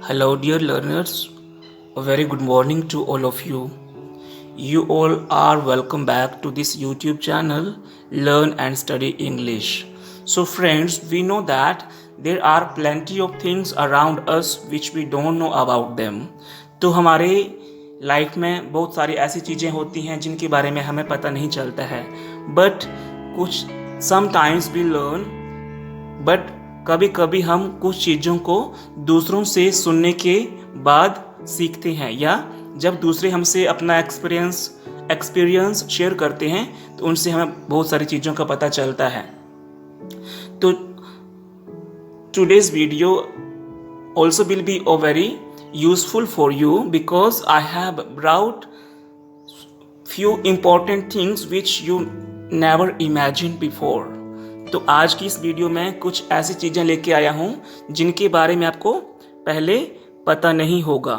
Hello, dear learners. A very good morning to all of you. You all are welcome back to this YouTube channel, Learn and Study English. So, friends, we know that there are plenty of things around us which we don't know about them. तो हमारे life में बहुत सारी ऐसी चीज़ें होती हैं जिनके बारे में हमें पता नहीं चलता है. बट कुछ समटाइम्स वी लर्न, बट कभी कभी हम कुछ चीज़ों को दूसरों से सुनने के बाद सीखते हैं, या जब दूसरे हमसे अपना एक्सपीरियंस शेयर करते हैं तो उनसे हमें बहुत सारी चीज़ों का पता चलता है. तो today's video also will be very useful for you because I have brought few important things which you never imagined before. तो आज की इस वीडियो में कुछ ऐसी चीज़ें लेके आया हूँ जिनके बारे में आपको पहले पता नहीं होगा.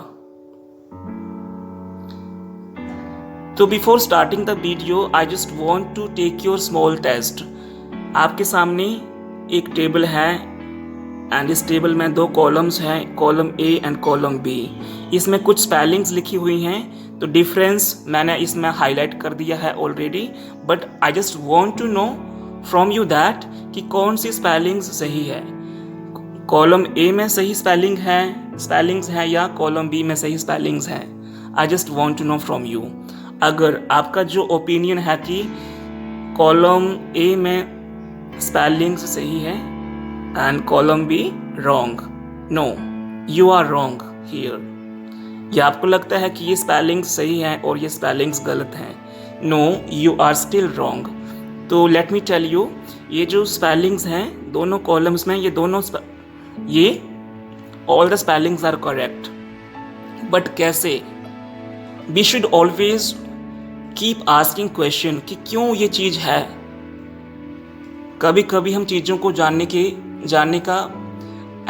तो before starting the video I just want to take your small test. आपके सामने एक टेबल है एंड इस टेबल में दो कॉलम्स हैं, column A and column B. इसमें कुछ स्पेलिंग्स लिखी हुई हैं, तो डिफरेंस मैंने इसमें हाईलाइट कर दिया है already, but I just want to know from you that कि कौन सी स्पेलिंग्स सही है. कॉलम ए में सही स्पेलिंग्स है या कॉलम बी में सही स्पेलिंग्स हैं. I just want to know from you. अगर आपका जो ओपिनियन है कि कॉलम ए में स्पेलिंग्स सही है and column B wrong, no, you are wrong here. या आपको लगता है कि ये स्पेलिंग्स सही हैं और ये स्पेलिंग्स गलत हैं, no, you are still wrong. तो लेट मी टेल यू, ये जो स्पेलिंग्स हैं दोनों कॉलम्स में, ये all the spellings are correct. But कैसे? We should always keep asking question कि क्यों ये चीज़ है. कभी कभी हम चीज़ों को जानने का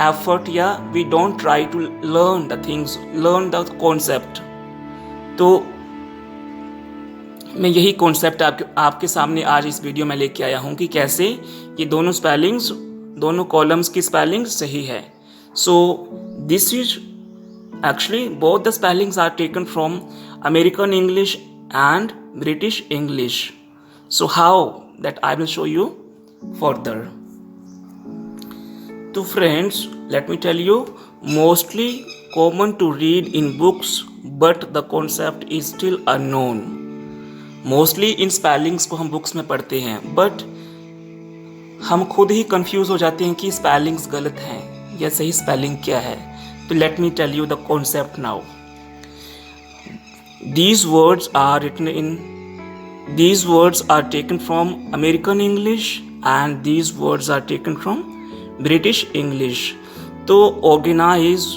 एफर्ट, या we don't try to learn the things, learn the concept. तो मैं यही कॉन्सेप्ट आपके सामने आज इस वीडियो में लेके आया हूँ कि कैसे ये दोनों स्पेलिंग्स, दोनों कॉलम्स की स्पेलिंग सही है. So this is actually both the spellings are taken from American English and British English. So how that I will show you further. तो friends, let me tell you, mostly common to read in books but the concept is still unknown. Mostly in spellings को हम books में पढ़ते हैं, but हम खुद ही confuse हो जाते हैं कि स्पेलिंग्स गलत हैं या सही स्पेलिंग क्या है. तो let me tell you the concept now. These words are taken from American English and these words are taken from British English. तो organize,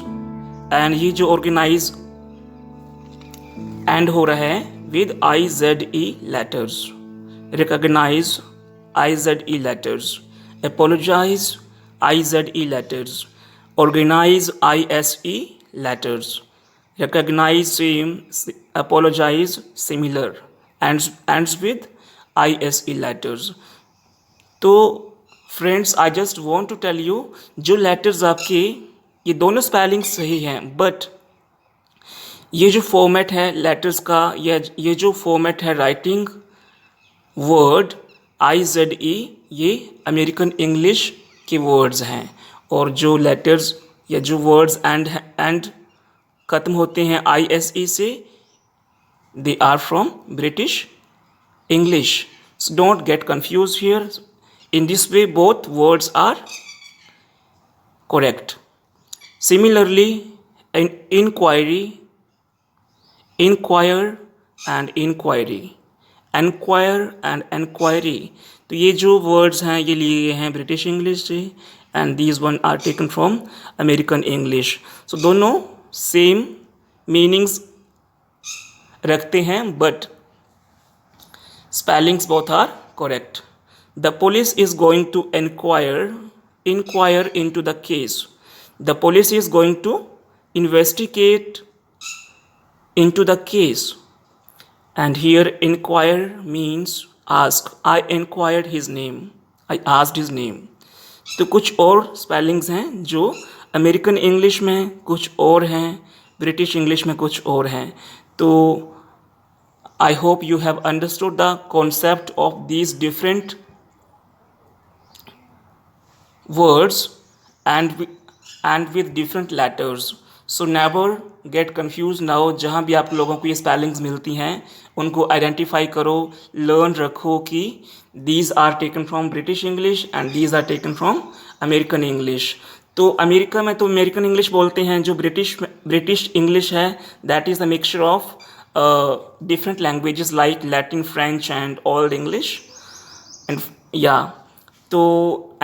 and ये जो organize एंड हो रहा है with IZE letters. Recognize, IZE letters. Apologize, IZE letters. Organize, ISE letters. Recognize, same, apologize, similar, ends with ISE letters. तो friends, I just want to tell you, जो letters आपके, ये दोनों स्पेलिंग सही हैं, बट ये जो फॉर्मेट है लेटर्स का, ये जो फॉर्मेट है राइटिंग वर्ड IZE, ये अमेरिकन इंग्लिश के वर्ड्स हैं. और जो लेटर्स या जो वर्ड्स एंड ख़त्म होते हैं ISE से, they are from British English. So don't get confuse here. In this way, both words are correct. Similarly, in inquire and inquiry, enquire and enquiry. तो ये जो words हैं ये लिए गए हैं ब्रिटिश इंग्लिश से, and these one are taken from American English. So दोनों same meanings रखते हैं, but spellings both are correct. The police is going to inquire into the case. The police is going to investigate into the case. And here inquire means ask. I inquired his name. I asked his name. तो कुछ और spellings हैं जो American English में कुछ और हैं, British English में कुछ और हैं. तो I hope you have understood the concept of these different words and with different letters. So never get confused now. जहाँ भी आप लोगों को ये स्पेलिंग्स मिलती हैं उनको आइडेंटिफाई करो, लर्न रखो कि these are taken from British English and these are taken from American English. तो अमेरिका में तो अमेरिकन इंग्लिश बोलते हैं, जो ब्रिटिश इंग्लिश है that is a mixture of different languages like Latin, French, and Old English. And yeah, so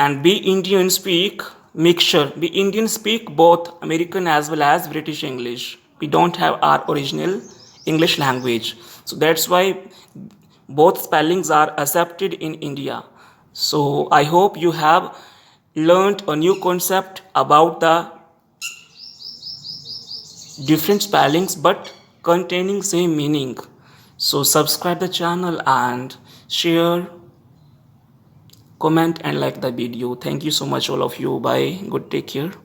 and we Indian speak mixture. We Indian speak both American as well as British English. We don't have our original English language, so that's why both spellings are accepted in India. So I hope you have learned a new concept about the different spellings but containing same meaning. So subscribe the channel and share, comment and like the video. Thank you so much all of you. Bye. Good, take care.